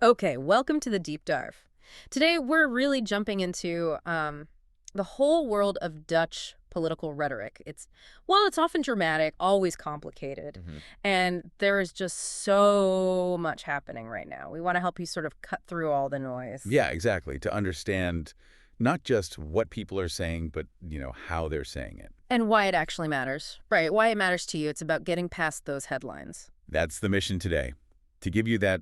Okay, welcome to the deep dive. Today, we're really jumping into the whole world of Dutch political rhetoric. It's often dramatic, always complicated, and there is just so much happening right now. We want to help you sort of cut through all the noise. Yeah, exactly. To understand not just what people are saying, but, how they're saying it. And why it actually matters. Right, why it matters to you. It's about getting past those headlines. That's the mission today. To give you that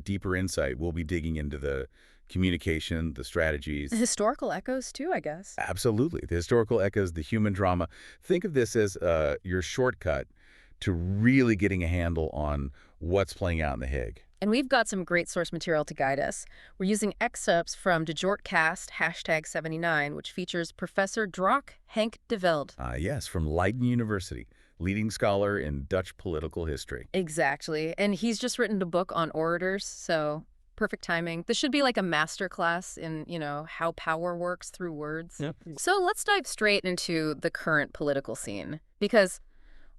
deeper insight, we'll be digging into the communication, the strategies. The historical echoes, too, I guess. Absolutely. The historical echoes, the human drama. Think of this as your shortcut to really getting a handle on what's playing out in The Hague. And we've got some great source material to guide us. We're using excerpts from the Jortcast, #79, which features Professor Henk de Veld. Yes, from Leiden University, leading scholar in Dutch political history. Exactly. And he's just written a book on orators, so perfect timing. This should be like a master class in, how power works through words. Yep. So let's dive straight into the current political scene. Because,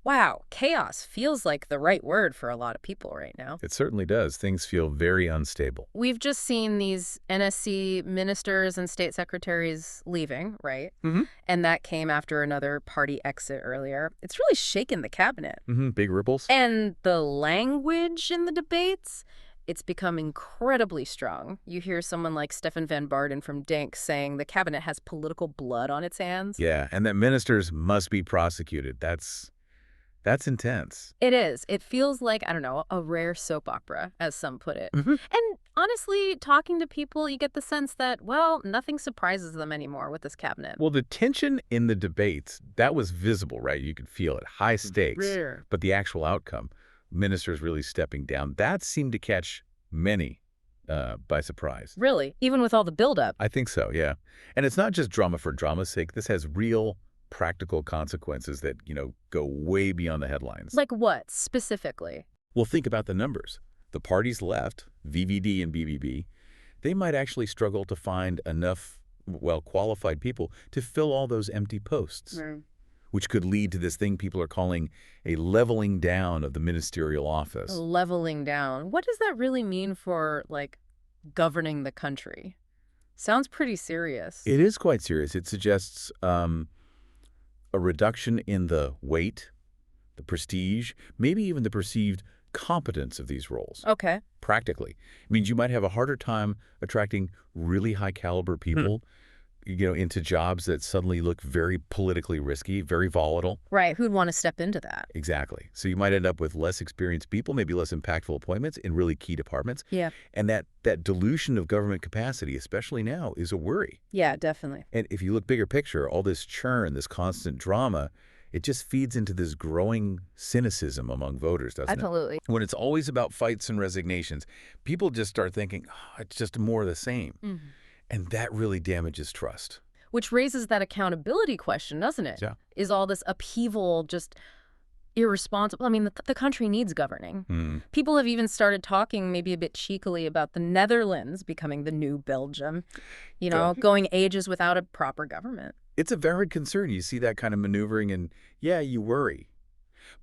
wow, chaos feels like the right word for a lot of people right now. It certainly does. Things feel very unstable. We've just seen these NSC ministers and state secretaries leaving, right? And that came after another party exit earlier. It's really shaken the cabinet. Big ripples. And the language in the debates, it's become incredibly strong. You hear someone like Stefan van Baarden from DENK saying the cabinet has political blood on its hands. Yeah, and that ministers must be prosecuted. That's intense. It is. It feels like, I don't know, a rare soap opera, as some put it. And honestly, talking to people, you get the sense that, well, nothing surprises them anymore with this cabinet. Well, the tension in the debates, that was visible, right? You could feel it. High stakes. Rare. But the actual outcome, ministers really stepping down, that seemed to catch many by surprise. Really? Even with all the buildup? I think so, yeah. And it's not just drama for drama's sake. This has real practical consequences that, go way beyond the headlines. Like what, specifically? Well, think about the numbers. The parties left, VVD and BBB, they might actually struggle to find enough, qualified people to fill all those empty posts, which could lead to this thing people are calling a leveling down of the ministerial office. Leveling down. What does that really mean for, governing the country? Sounds pretty serious. It is quite serious. It suggests a reduction in the weight, the prestige, maybe even the perceived competence of these roles. Okay. Practically. It means you might have a harder time attracting really high caliber people, into jobs that suddenly look very politically risky, very volatile. Right. Who'd want to step into that? Exactly. So you might end up with less experienced people, maybe less impactful appointments in really key departments. Yeah. And that dilution of government capacity, especially now, is a worry. Yeah, definitely. And if you look bigger picture, all this churn, this constant drama, it just feeds into this growing cynicism among voters, doesn't it? Absolutely. When it's always about fights and resignations, people just start thinking, it's just more of the same. And that really damages trust. Which raises that accountability question, doesn't it? Yeah. Is all this upheaval just irresponsible? I mean, the country needs governing. People have even started talking maybe a bit cheekily about the Netherlands becoming the new Belgium, going ages without a proper government. It's a valid concern. You see that kind of maneuvering and, you worry.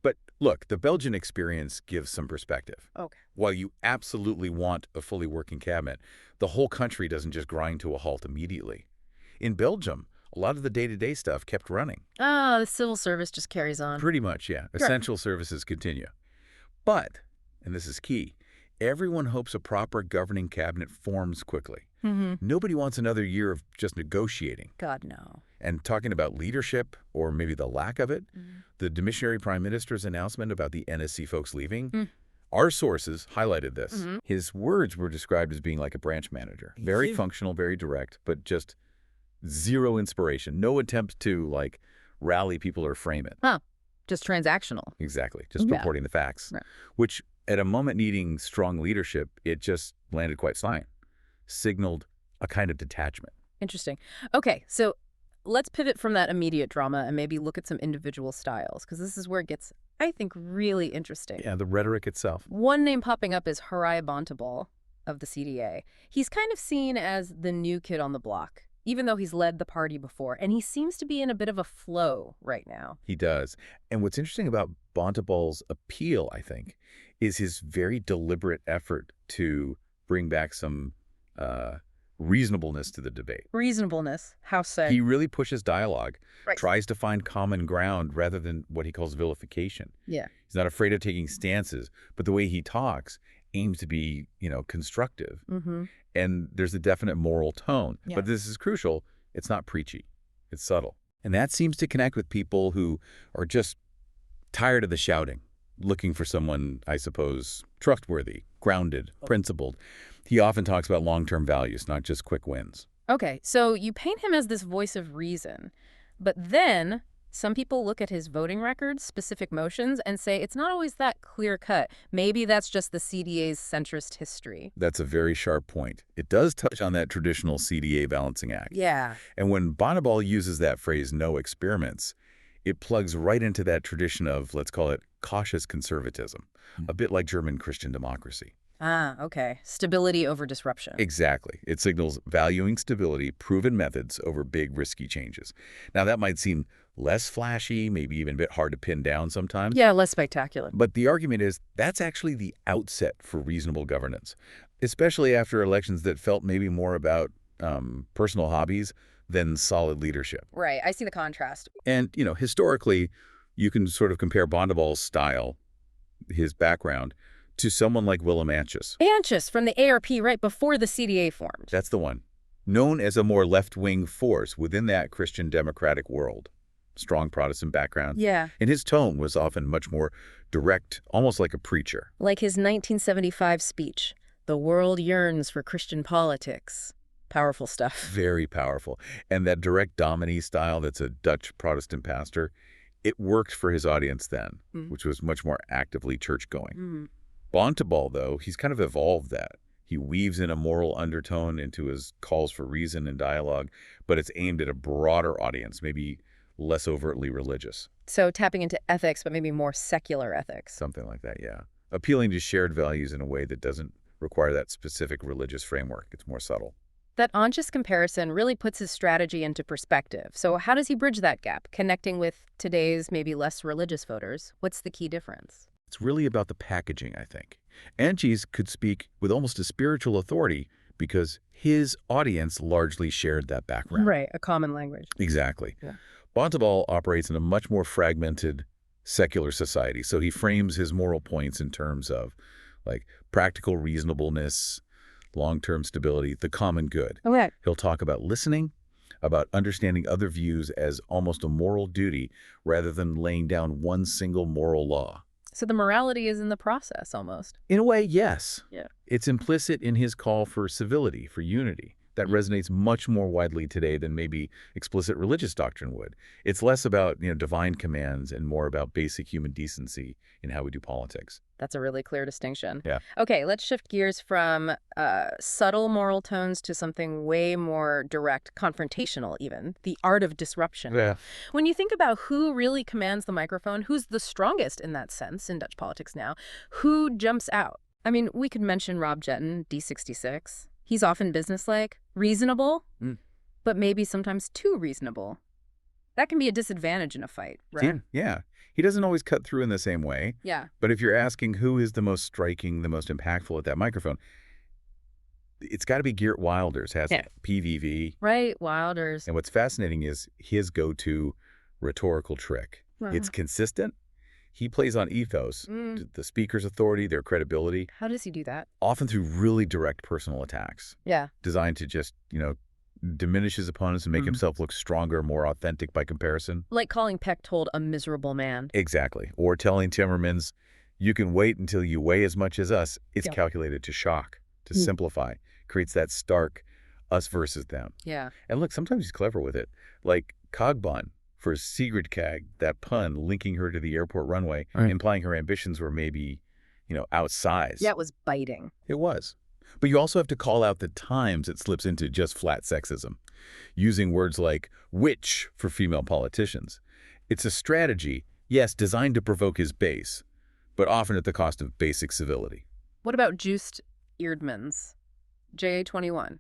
But look, the Belgian experience gives some perspective. Okay. While you absolutely want a fully working cabinet, the whole country doesn't just grind to a halt immediately. In Belgium, a lot of the day-to-day stuff kept running. The civil service just carries on. Pretty much, yeah. Essential services continue. But, and this is key, everyone hopes a proper governing cabinet forms quickly. Nobody wants another year of just negotiating. God, no. And talking about leadership, or maybe the lack of it, the demissionary prime minister's announcement about the NSC folks leaving, our sources highlighted this. His words were described as being like a branch manager. Very functional, very direct, but just zero inspiration. No attempt to, rally people or frame it. Just transactional. Exactly. Just reporting the facts. Right. Which, at a moment needing strong leadership, it just landed quite fine. Signaled a kind of detachment. Interesting. Okay, so let's pivot from that immediate drama and maybe look at some individual styles, because this is where it gets, I think, really interesting. Yeah, the rhetoric itself. One name popping up is Hariya Bontebal of the CDA. He's kind of seen as the new kid on the block, even though he's led the party before, and he seems to be in a bit of a flow right now. He does. And what's interesting about Bontebal's appeal, I think, is his very deliberate effort to bring back some reasonableness to the debate. Reasonableness. How so? He really pushes dialogue, Right. tries to find common ground rather than what he calls vilification. Yeah. He's not afraid of taking stances, but the way he talks aims to be, constructive. Mm-hmm. And there's a definite moral tone. Yeah. But this is crucial. It's not preachy. It's subtle. And that seems to connect with people who are just tired of the shouting, looking for someone, I suppose, trustworthy, grounded, principled. He often talks about long-term values, not just quick wins. Okay, so you paint him as this voice of reason, but then some people look at his voting records, specific motions, and say it's not always that clear-cut. Maybe that's just the CDA's centrist history. That's a very sharp point. It does touch on that traditional CDA balancing act. Yeah. And when Bonnabal uses that phrase, no experiments, it plugs right into that tradition of, let's call it, cautious conservatism, a bit like German Christian democracy. Ah, okay. Stability over disruption. Exactly. It signals valuing stability, proven methods over big, risky changes. Now, that might seem less flashy, maybe even a bit hard to pin down sometimes. Yeah, less spectacular. But the argument is that's actually the outset for reasonable governance, especially after elections that felt maybe more about personal hobbies than solid leadership. Right. I see the contrast. And, historically, you can sort of compare Bondabal's style, his background, to someone like Willem Antjes. Antjes from the ARP right before the CDA formed. That's the one. Known as a more left-wing force within that Christian democratic world. Strong Protestant background. Yeah. And his tone was often much more direct, almost like a preacher. Like his 1975 speech, "The world yearns for Christian politics." Powerful stuff. Very powerful. And that direct dominie style that's a Dutch Protestant pastor, it worked for his audience then, which was much more actively church-going. Bontebal, though, he's kind of evolved that. He weaves in a moral undertone into his calls for reason and dialogue, but it's aimed at a broader audience, maybe less overtly religious. So tapping into ethics, but maybe more secular ethics. Something like that, yeah. Appealing to shared values in a way that doesn't require that specific religious framework. It's more subtle. That Antjes comparison really puts his strategy into perspective. So how does he bridge that gap, connecting with today's maybe less religious voters? What's the key difference? It's really about the packaging, I think. Antjes could speak with almost a spiritual authority because his audience largely shared that background. Right, a common language. Exactly. Yeah. Bontebal operates in a much more fragmented secular society, so he frames his moral points in terms of like practical reasonableness, long-term stability, the common good. Okay. He'll talk about listening, about understanding other views as almost a moral duty rather than laying down one single moral law. So the morality is in the process almost. In a way, yes. Yeah. It's implicit in his call for civility, for unity. That resonates much more widely today than maybe explicit religious doctrine would. It's less about, divine commands and more about basic human decency in how we do politics. That's a really clear distinction. Yeah. Okay, let's shift gears from subtle moral tones to something way more direct, confrontational even, the art of disruption. Yeah. When you think about who really commands the microphone, who's the strongest in that sense in Dutch politics now, who jumps out? I mean, we could mention Rob Jetten, D66. He's often businesslike, reasonable, but maybe sometimes too reasonable. That can be a disadvantage in a fight, right? Yeah. He doesn't always cut through in the same way. Yeah. But if you're asking who is the most striking, the most impactful at that microphone, it's got to be Geert Wilders, hasn't it? PVV. Right, Wilders. And what's fascinating is his go-to rhetorical trick. It's consistent. He plays on ethos, the speaker's authority, their credibility. How does he do that? Often through really direct personal attacks. Yeah. Designed to just, diminish his opponents and make himself look stronger, more authentic by comparison. Like calling Pechtold a miserable man. Exactly. Or telling Timmermans, you can wait until you weigh as much as us. It's calculated to shock, to simplify. Creates that stark us versus them. Yeah. And look, sometimes he's clever with it. Like Kogbon for Sigrid Kag, that pun linking her to the airport runway, implying her ambitions were maybe, outsized. Yeah, it was biting. It was. But you also have to call out the times it slips into just flat sexism, using words like witch for female politicians. It's a strategy, yes, designed to provoke his base, but often at the cost of basic civility. What about Joost Eerdmans, JA21?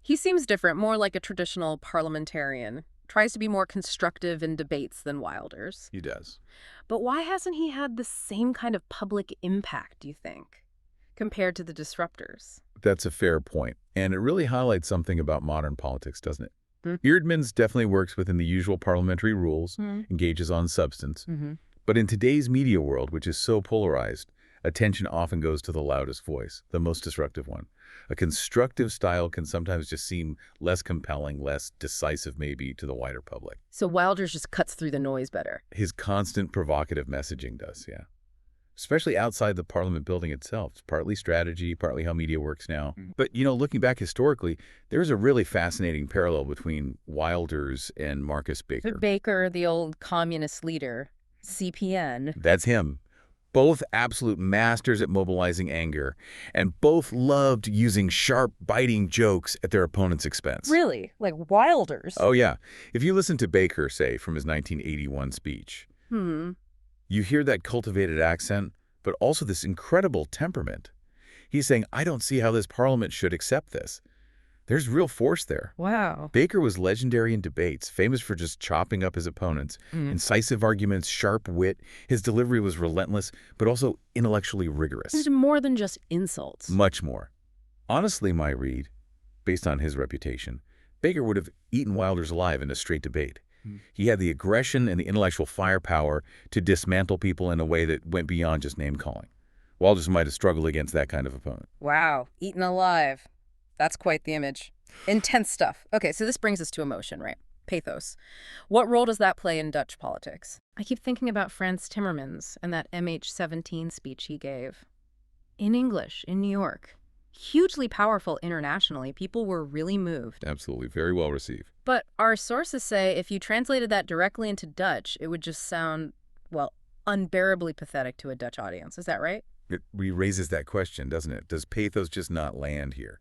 He seems different, more like a traditional parliamentarian. Tries to be more constructive in debates than Wilders. He does. But why hasn't he had the same kind of public impact, do you think? compared to the disruptors. That's a fair point. And it really highlights something about modern politics, doesn't it? Eerdmans definitely works within the usual parliamentary rules, engages on substance. But in today's media world, which is so polarized, attention often goes to the loudest voice, the most disruptive one. A constructive style can sometimes just seem less compelling, less decisive maybe to the wider public. So Wilders just cuts through the noise better. His constant provocative messaging does, yeah. Especially outside the Parliament building itself. It's partly strategy, partly how media works now. But, looking back historically, there's a really fascinating parallel between Wilders and Marcus Baker. Baker, the old communist leader, CPN. That's him. Both absolute masters at mobilizing anger, and both loved using sharp, biting jokes at their opponent's expense. Really? Like Wilders? Oh, yeah. If you listen to Baker, say, from his 1981 speech, you hear that cultivated accent, but also this incredible temperament. He's saying, I don't see how this parliament should accept this. There's real force there. Wow. Baker was legendary in debates, famous for just chopping up his opponents. Incisive arguments, sharp wit. His delivery was relentless, but also intellectually rigorous. It's more than just insults. Much more. Honestly, my read, based on his reputation, Baker would have eaten Wilders alive in a straight debate. He had the aggression and the intellectual firepower to dismantle people in a way that went beyond just name-calling. Wilders might have struggled against that kind of opponent. Wow. Eaten alive. That's quite the image. Intense stuff. Okay, so this brings us to emotion, right? Pathos. What role does that play in Dutch politics? I keep thinking about Frans Timmermans and that MH17 speech he gave. In English, in New York. Hugely powerful internationally. People were really moved. Absolutely. Very well received. But our sources say if you translated that directly into Dutch, it would just sound, well, unbearably pathetic to a Dutch audience. Is that right? It raises that question, doesn't it? Does pathos just not land here?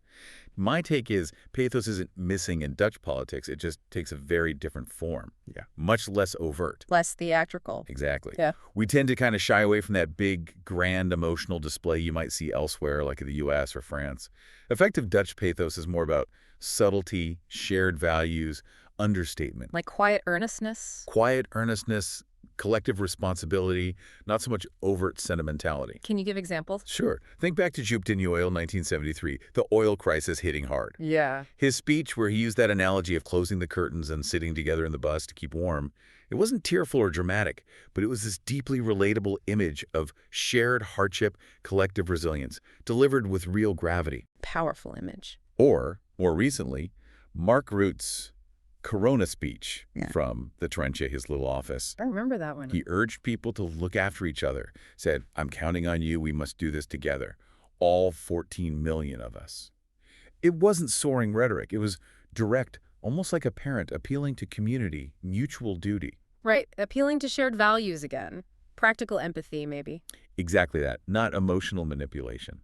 My take is pathos isn't missing in Dutch politics. It just takes a very different form. Yeah. Much less overt. Less theatrical. Exactly. Yeah. We tend to kind of shy away from that big, grand emotional display you might see elsewhere, like in the U.S. or France. Effective Dutch pathos is more about subtlety, shared values, understatement. Like quiet earnestness? Quiet earnestness, collective responsibility, not so much overt sentimentality. Can you give examples? Sure. Think back to Joop den Uyl, 1973, the oil crisis hitting hard. Yeah. His speech, where he used that analogy of closing the curtains and sitting together in the bus to keep warm, it wasn't tearful or dramatic, but it was this deeply relatable image of shared hardship, collective resilience, delivered with real gravity. Powerful image. Or, more recently, Mark Rutte's Corona speech from the Trenche, his little office. I remember that one. He urged people to look after each other, said, I'm counting on you, we must do this together. All 14 million of us. It wasn't soaring rhetoric. It was direct, almost like a parent appealing to community, mutual duty. Right, appealing to shared values again. Practical empathy, maybe. Exactly that, not emotional manipulation.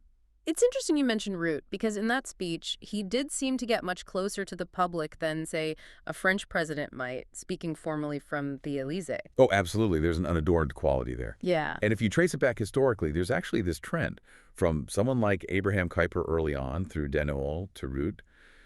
It's interesting you mentioned Rutte, because in that speech, he did seem to get much closer to the public than, say, a French president might, speaking formally from the Élysée. Oh, absolutely. There's an unadorned quality there. Yeah. And if you trace it back historically, there's actually this trend from someone like Abraham Kuyper early on through Den Uyl to Rutte.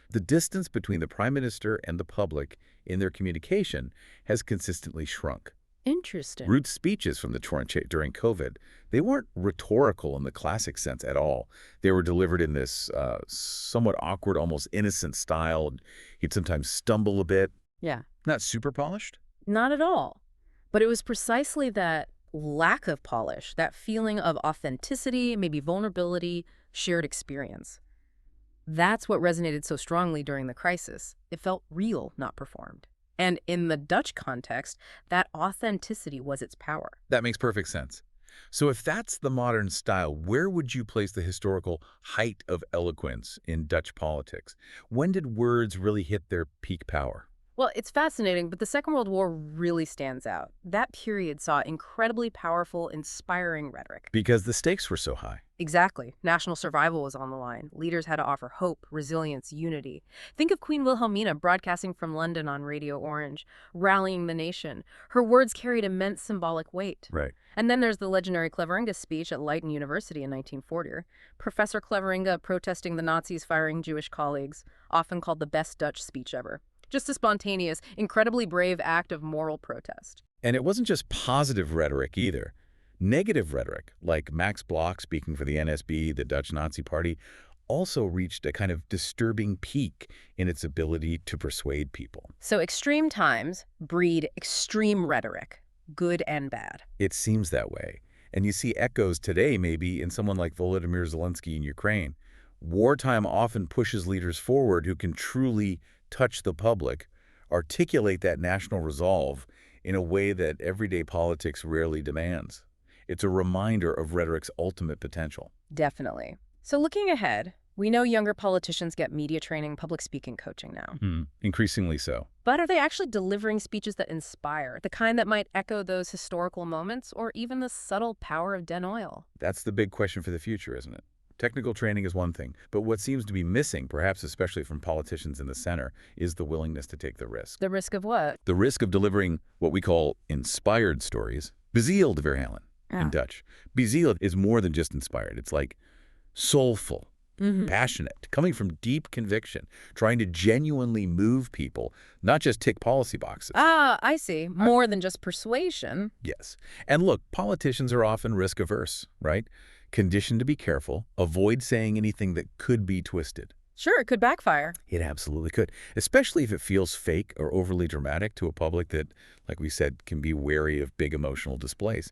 The distance between the prime minister and the public in their communication has consistently shrunk. Interesting. Rutte's speeches from the Trenche during COVID, they weren't rhetorical in the classic sense at all. They were delivered in this somewhat awkward, almost innocent style. He'd sometimes stumble a bit. Yeah. Not super polished? Not at all. But it was precisely that lack of polish, that feeling of authenticity, maybe vulnerability, shared experience. That's what resonated so strongly during the crisis. It felt real, not performed. And in the Dutch context, that authenticity was its power. That makes perfect sense. So if that's the modern style, where would you place the historical height of eloquence in Dutch politics? When did words really hit their peak power? Well, it's fascinating, but the Second World War really stands out. That period saw incredibly powerful, inspiring rhetoric. Because the stakes were so high. Exactly. National survival was on the line. Leaders had to offer hope, resilience, unity. Think of Queen Wilhelmina broadcasting from London on Radio Orange, rallying the nation. Her words carried immense symbolic weight. Right. And then there's the legendary Cleveringa speech at Leiden University in 1940. Professor Cleveringa protesting the Nazis firing Jewish colleagues, often called the best Dutch speech ever. Just a spontaneous, incredibly brave act of moral protest. And it wasn't just positive rhetoric either. Negative rhetoric, like Max Bloch speaking for the NSB, the Dutch Nazi Party, also reached a kind of disturbing peak in its ability to persuade people. So extreme times breed extreme rhetoric, good and bad. It seems that way. And you see echoes today maybe in someone like Volodymyr Zelensky in Ukraine. Wartime often pushes leaders forward who can truly touch the public, articulate that national resolve in a way that everyday politics rarely demands. It's a reminder of rhetoric's ultimate potential. Definitely. So looking ahead, we know younger politicians get media training, public speaking coaching now. Increasingly so. But are they actually delivering speeches that inspire, the kind that might echo those historical moments or even the subtle power of Den Oil? That's the big question for the future, isn't it? Technical training is one thing, but what seems to be missing, perhaps especially from politicians in the center, is the willingness to take the risk. The risk of what? The risk of delivering what we call inspired stories. Bezield verhalen in Dutch. Bezield is more than just inspired. It's like soulful, passionate, coming from deep conviction, trying to genuinely move people, not just tick policy boxes. Ah, I see. More than just persuasion. Yes. And look, politicians are often risk-averse, right? Conditioned to be careful, avoid saying anything that could be twisted. Sure, it could backfire. It absolutely could, especially if it feels fake or overly dramatic to a public that, like we said, can be wary of big emotional displays.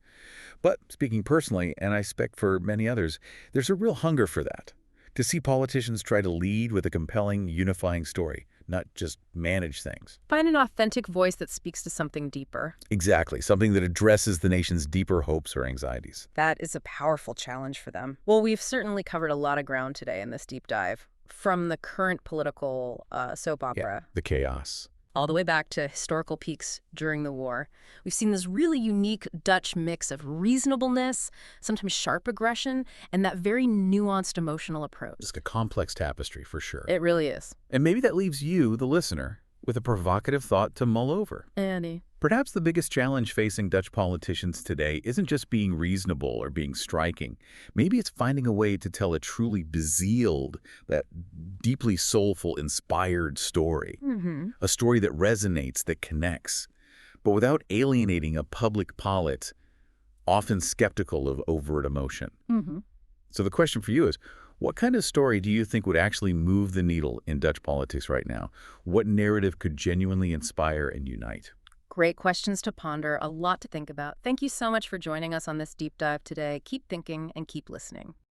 But speaking personally, and I suspect for many others, there's a real hunger for that, to see politicians try to lead with a compelling, unifying story, not just manage things. Find an authentic voice that speaks to something deeper. Exactly, something that addresses the nation's deeper hopes or anxieties. That is a powerful challenge for them. Well, we've certainly covered a lot of ground today in this deep dive. From the current political soap opera. The chaos. All the way back to historical peaks during the war. We've seen this really unique Dutch mix of reasonableness, sometimes sharp aggression, and that very nuanced emotional approach. It's a complex tapestry, for sure. It really is. And maybe that leaves you, the listener, with a provocative thought to mull over. Annie. Perhaps the biggest challenge facing Dutch politicians today isn't just being reasonable or being striking. Maybe it's finding a way to tell a truly bezield, that deeply soulful, inspired story. A story that resonates, that connects, but without alienating a public palate, often skeptical of overt emotion. So the question for you is, what kind of story do you think would actually move the needle in Dutch politics right now? What narrative could genuinely inspire and unite? Great questions to ponder, a lot to think about. Thank you so much for joining us on this deep dive today. Keep thinking and keep listening.